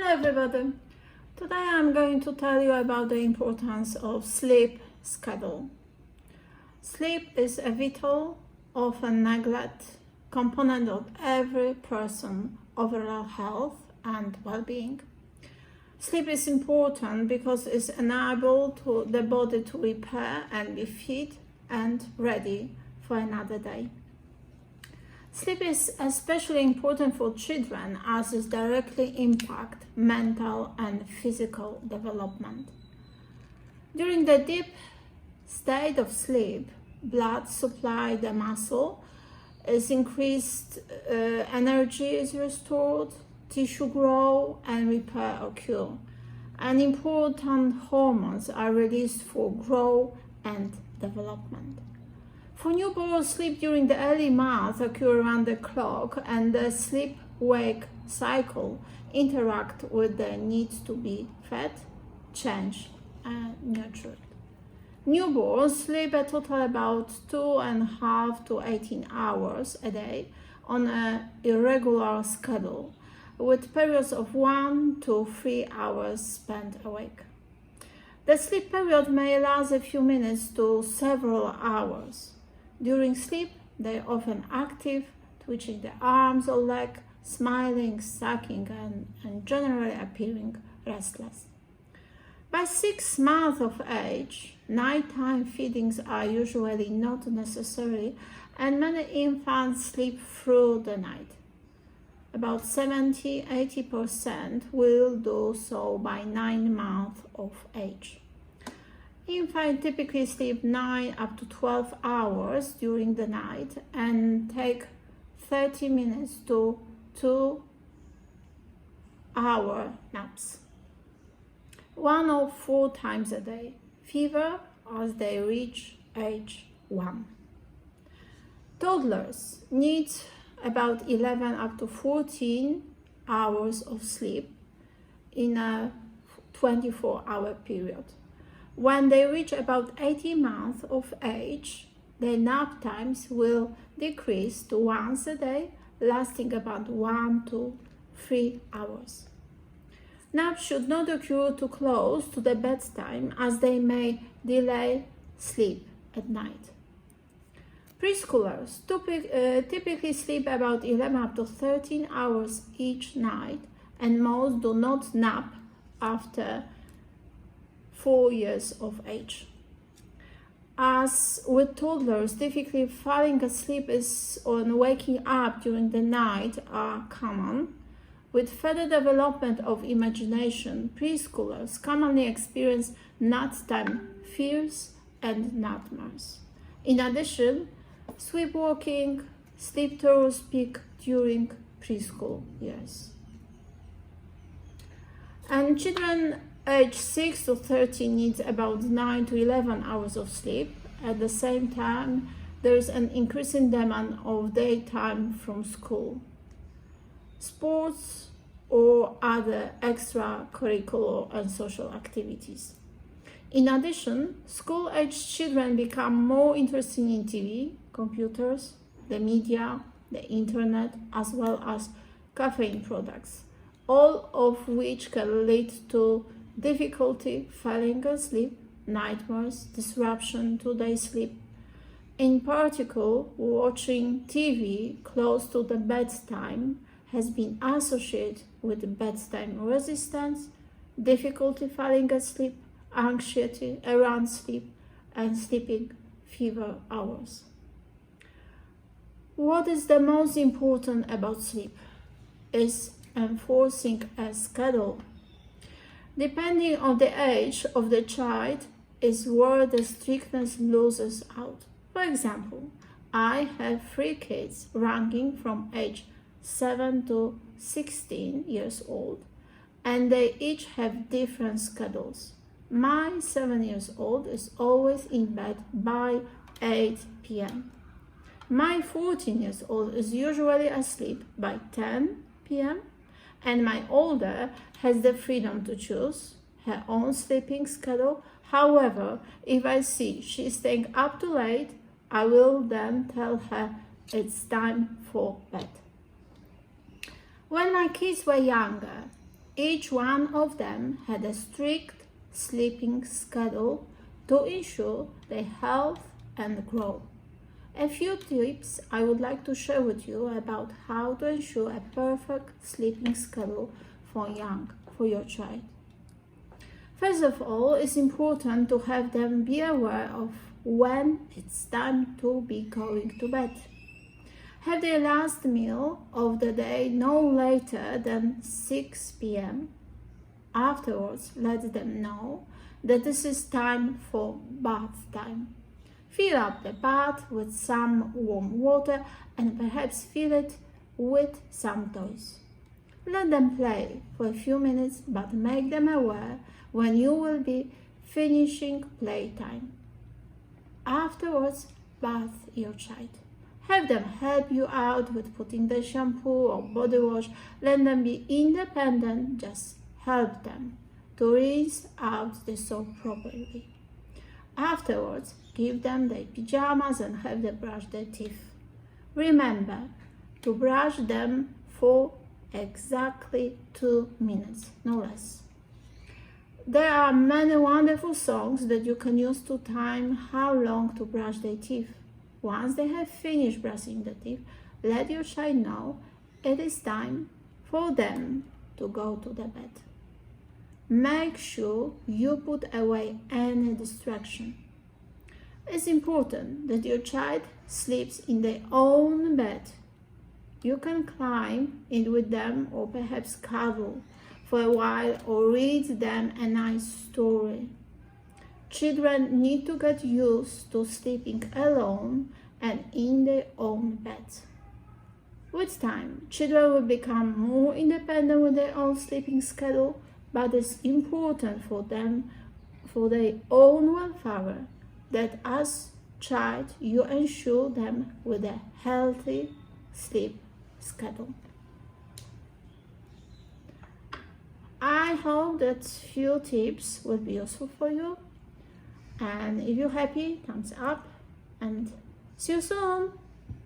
Hello everybody. Today I'm going to tell you about the importance of sleep schedule. Sleep is a vital, often neglected component of every person's overall health and well-being. Sleep is important because it enables the body to repair and be fit and ready for another day. Sleep is especially important for children as it directly impacts mental and physical development. During the deep state of sleep, blood supply to the muscle is increased, energy is restored, tissue grow and repair occur, and important hormones are released for growth and development. For newborns, sleep during the early months occur around the clock, and the sleep-wake cycle interact with the need to be fed, changed, and nurtured. Newborns sleep a total about 2.5 to 18 hours a day on an irregular schedule, with periods of 1 to 3 hours spent awake. The sleep period may last a few minutes to several hours. During sleep, they are often active, twitching their arms or legs, smiling, sucking, and generally appearing restless. By 6 months of age, nighttime feedings are usually not necessary, and many infants sleep through the night. About 70–80% will do so by 9 months of age. Infants typically sleep 9 up to 12 hours during the night and take 30 minutes to 2-hour naps, 1 or 4 times a day, fever as they reach age 1. Toddlers need about 11 up to 14 hours of sleep in a 24-hour period. When they reach about 18 months of age, their nap times will decrease to once a day, lasting about 1 to 3 hours. Naps should not occur too close to the bedtime, as they may delay sleep at night. Preschoolers typically sleep about 11 up to 13 hours each night, and most do not nap after 4 years of age. As with toddlers, difficulty falling asleep and waking up during the night are common. With further development of imagination, preschoolers commonly experience nighttime fears and nightmares. In addition, sleepwalking, sleep terrors peak during preschool years. And children aged 6 to 13 needs about 9 to 11 hours of sleep. At the same time, there is an increasing demand of daytime from school, sports, or other extracurricular and social activities. In addition, school-aged children become more interested in TV, computers, the media, the internet, as well as caffeine products, all of which can lead to difficulty falling asleep, nightmares, disruption to their sleep. In particular, watching TV close to the bedtime has been associated with bedtime resistance, difficulty falling asleep, anxiety around sleep, and sleeping fever hours. What is the most important about sleep is enforcing a schedule. Depending on the age of the child is where the strictness loses out. For example, I have 3 kids ranging from age 7 to 16 years old, and they each have different schedules. My 7-year-old is always in bed by 8 p.m. My 14-year-old is usually asleep by 10 p.m. and my older has the freedom to choose her own sleeping schedule. However, if I see she's staying up too late, I will then tell her it's time for bed. When my kids were younger, Each one of them had a strict sleeping schedule to ensure their health and growth. A few tips I would like to share with you about how to ensure a perfect sleeping schedule for your child. First of all, it's important to have them be aware of when it's time to be going to bed. Have their last meal of the day no later than 6 p.m. Afterwards, let them know that this is time for bath time. Fill up the bath with some warm water and perhaps fill it with some toys. Let them play for a few minutes, but make them aware when you will be finishing playtime. Afterwards, bath your child. Have them help you out with putting the shampoo or body wash. Let them be independent, just help them to rinse out the soap properly. Afterwards, give them their pajamas and have them brush their teeth. Remember to brush them for exactly 2 minutes, no less. There are many wonderful songs that you can use to time how long to brush their teeth. Once they have finished brushing the teeth, let your child know it is time for them to go to the bed. Make sure you put away any distraction. It's important that your child sleeps in their own bed. You can climb in with them or perhaps cuddle for a while or read them a nice story. Children need to get used to sleeping alone and in their own beds. With time, children will become more independent with their own sleeping schedule, but it's important for them, for their own welfare, that as child you ensure them with a healthy sleep schedule. I hope that few tips will be useful for you. And if you're happy, thumbs up and see you soon.